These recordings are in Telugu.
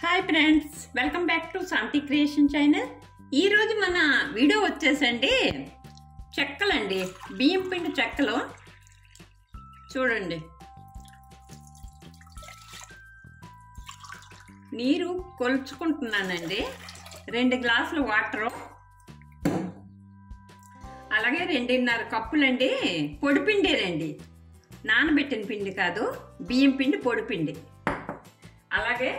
Hi friends, welcome back to Shanti creation channel. ఈరోజు మన వీడియో వచ్చేసండి చెక్కలండి, బియ్యం పిండి చెక్కలు. చూడండి, నీరు కొలుచుకుంటున్నానండి. 2 గ్లాసులు వాటరు, అలాగే 2.5 కప్పులండి పొడిపిండేనండి. నానబెట్టిన పిండి కాదు, బియ్యం పిండి పొడిపిండి. అలాగే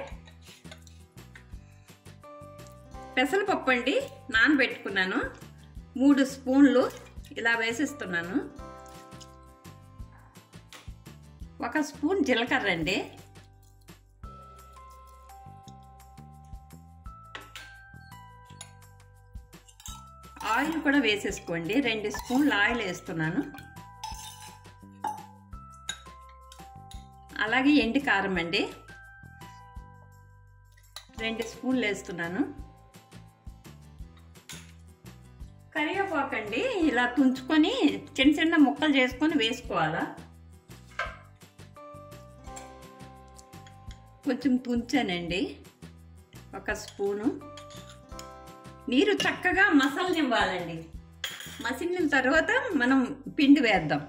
పెసరపప్పు అండి, నానబెట్టుకున్నాను. 3 స్పూన్లు ఇలా వేసిస్తున్నాను. 1 స్పూన్ జీలకర్ర అండి, ఆయిల్ కూడా వేసేసుకోండి. 2 స్పూన్లు ఆయిల్ వేస్తున్నాను. అలాగే ఎండు కారం అండి, 2 స్పూన్లు వేస్తున్నాను. కరివేపాకు అండి, ఇలా తుంచుకొని చిన్న చిన్న ముక్కలు చేసుకొని వేసుకోవాలా. కొంచెం తుంచానండి, 1 స్పూను. నీరు చక్కగా మసలనివ్వాలండి. మసిలిన తర్వాత మనం పిండి వేద్దాం.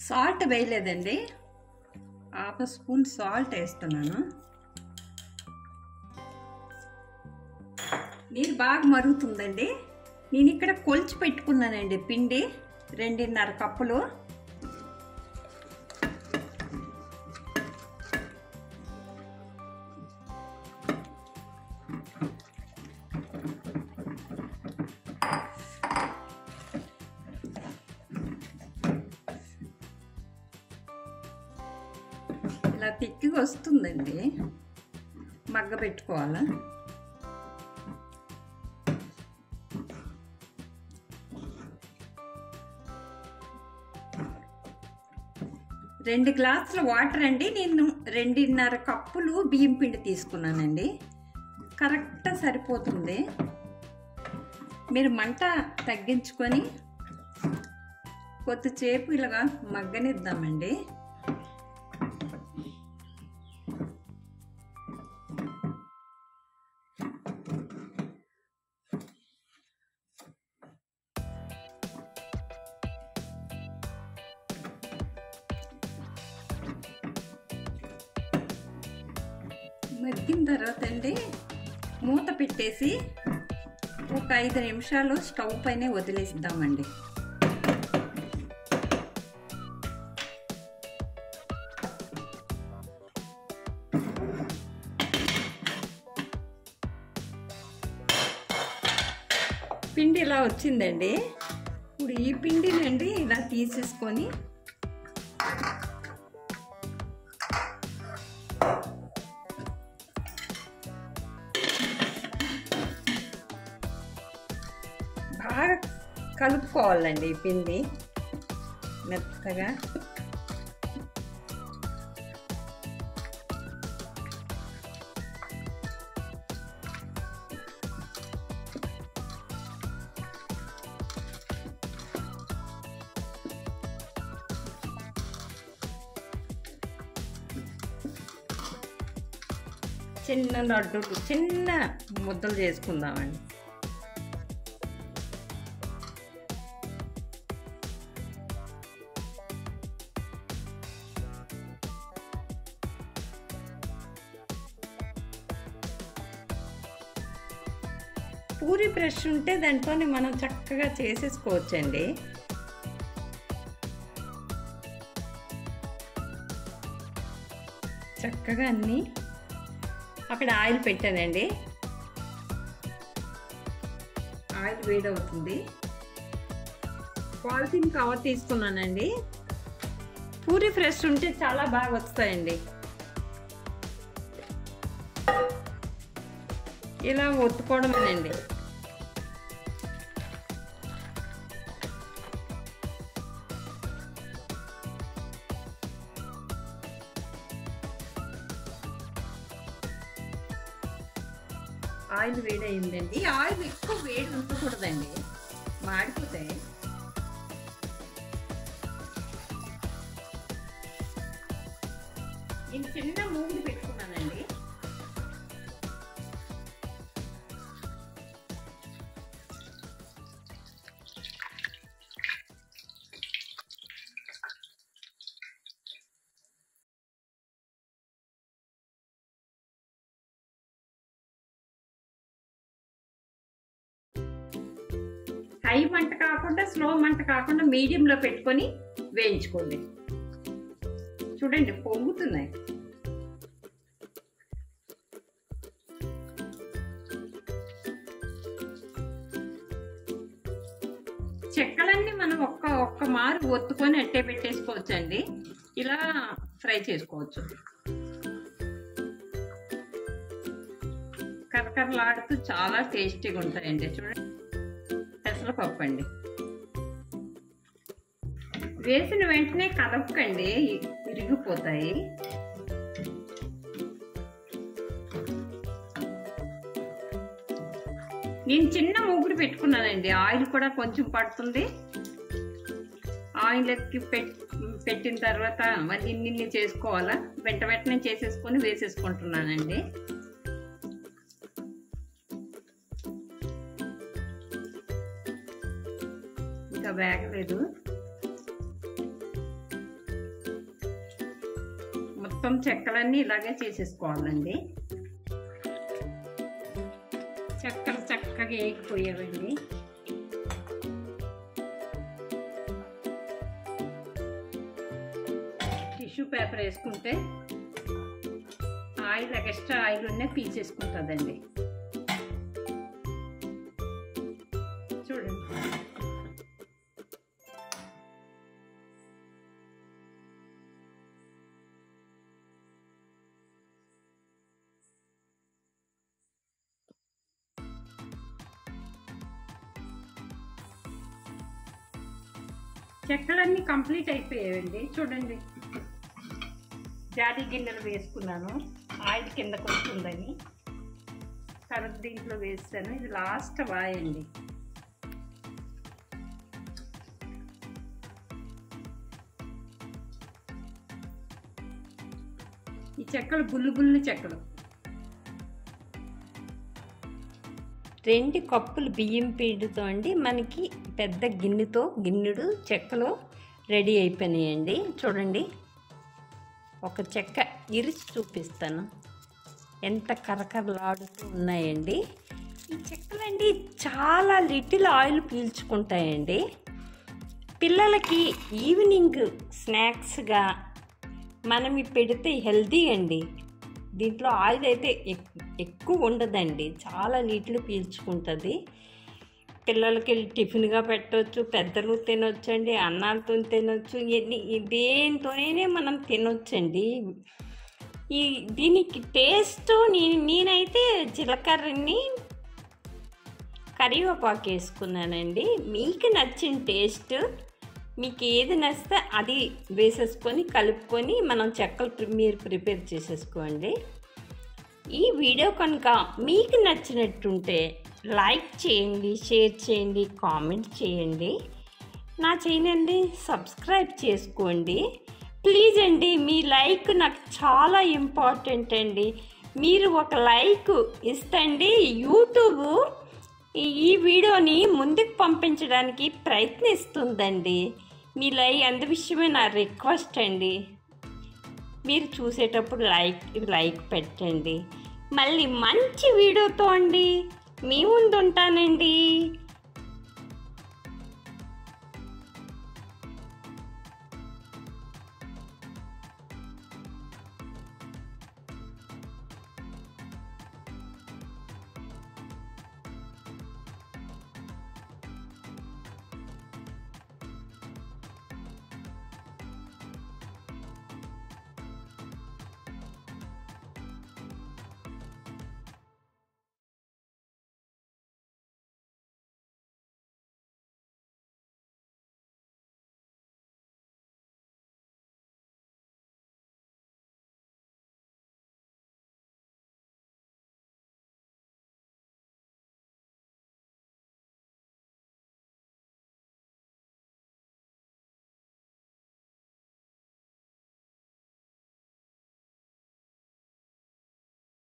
సాల్ట్ వేయలేదండి, 1/2 స్పూన్ సాల్ట్ వేస్తున్నాను. నీరు బాగా మరుగుతుందండి. నేను ఇక్కడ కొలిచి పెట్టుకున్నానండి పిండి 2.5 కప్పులు. ఇలా తిక్కిగా వస్తుందండి, మగ్గ పెట్టుకోవాలా. రెండు గ్లాసుల వాటర్ అండి, నేను 2.5 కప్పులు బియ్యం పిండి తీసుకున్నానండి. కరెక్ట్గా సరిపోతుంది. మీరు మంట తగ్గించుకొని కొద్దిసేపు ఇలాగా మగ్గనిద్దామండి. మగ్గిన తర్వాత అండి మూత పెట్టేసి ఒక 5 నిమిషాలు స్టవ్ పైనే వదిలేద్దామండి. పిండి ఇలా వచ్చిందండి. ఇప్పుడు ఈ పిండినండి ఇలా తీసేసుకొని బాగా కలుపుకోవాలండి. ఈ పిండి మెత్తగా చిన్న లడ్డూలు, చిన్న ముద్దలు చేసుకుందామండి. పూరి బ్రష్ ఉంటే దాంట్లో మనం చక్కగా చేసేసుకోవచ్చండి. చక్కగా అన్నీ అక్కడ ఆయిల్ పెట్టానండి. ఆయిల్ వేడవుతుంది. పాలిథిన్ కవర్ తీసుకున్నానండి. పూరి బ్రష్ ఉంటే చాలా బాగా వస్తాయండి. ఇలా ఒత్తుకోవడమేనండి. ఆయిల్ వేడయిందండి. ఆయిల్ ఎక్కువ వేడి ఉండకూడదండి, మాడిపోతాయి. నేను చిన్న మూగుడు పెట్టుకున్నానండి. హై మంట కాకుండా స్లో మంట కాకుండా మీడియంలో పెట్టుకొని వేయించుకోండి. చూడండి పొంగుతున్నాయి. చెక్కలన్నీ మనం ఒక్క మారు ఒత్తుకొని అట్టే పెట్టేసుకోవచ్చండి. ఇలా ఫ్రై చేసుకోవచ్చు. కరకరలాడుతూ చాలా టేస్టీగా ఉంటాయండి. చూడండి పెసరపప్పు అండి. వేసిన వెంటనే కదపకండి, విరిగిపోతాయి. నేను చిన్న మూగుడు పెట్టుకున్నానండి. ఆయిల్ కూడా కొంచెం పడుతుంది. ఆయిల్ ఎక్కి పెట్టిన తర్వాత మళ్ళీ ఇన్ని చేసుకోవాలా, వెంటనే చేసేసుకొని వేసేసుకుంటున్నానండి. ఇంకా వేగలేదు. మొత్తం చెక్కలన్నీ ఇలాగే చేసేసుకోవాలండి. చెక్కలు చక్కగా వేగిపోయావండి. టిష్యూ పేపర్ వేసుకుంటే ఆయిల్ ఎక్స్ట్రా ఆయిల్ ఉన్న పీల్చేసుకుంటుందండి. చూడండి చెక్కలన్నీ కంప్లీట్ అయిపోయాయండి. చూడండి జాడీ గిన్నెలు వేసుకున్నాను. ఆయిల్ కిందకు వస్తుందని తర్వాత దీంట్లో వేస్తాను. ఇది లాస్ట్ వాయ్ అండి. ఈ చెక్కలు గుళ్ళు చెక్కలు. 2 కప్పులు బియ్యం పిండితో అండి మనకి పెద్ద గిన్నెడు చెక్కలు రెడీ అయిపోయినాయండి. చూడండి ఒక చెక్క ఇరిచి చూపిస్తాను. ఎంత కరకరలాడుతూ ఉన్నాయండి ఈ చెక్కలండి. చాలా లిటిల్ ఆయిల్ పీల్చుకుంటాయండి. పిల్లలకి ఈవినింగ్ స్నాక్స్గా మనం పెడితే హెల్తీ అండి. దీంట్లో ఆయిల్ అయితే ఎక్కువ ఉండదండి, చాలా లిటిల్ పీల్చుకుంటుంది. పిల్లలకి టిఫిన్గా పెట్టవచ్చు, పెద్దలు తినొచ్చండి, అన్నాలతో తినొచ్చు, దేనితోనే మనం తినొచ్చండి. దీనికి టేస్ట్ నేనైతే జీలకర్రని కరివేపాకు వేసుకున్నానండి. మీకు నచ్చిన టేస్ట్ మీకు ఏది నచ్చితే అది వేసేసుకొని కలుపుకొని మనం చెక్కలు మీరు ప్రిపేర్ చేసేసుకోండి. ఈ వీడియో కనుక మీకు నచ్చినట్టుంటే లైక్ చేయండి, షేర్ చేయండి, కామెంట్ చేయండి. నా ఛానల్ని సబ్స్క్రైబ్ చేసుకోండి ప్లీజ్ అండి. మీ లైక్ నాకు చాలా ఇంపార్టెంట్ అండి. మీరు ఒక లైక్ ఇస్తండి యూట్యూబ్ ఈ వీడియోని ముందుకు పంపించడానికి ప్రయత్నిస్తుందండి. మీ అందు విషయమే నా రిక్వెస్ట్ అండి. మీరు చూసేటప్పుడు లైక్ పెట్టండి. మళ్ళీ మంచి వీడియోతో అండి మీ ముందు ఉంటానండి.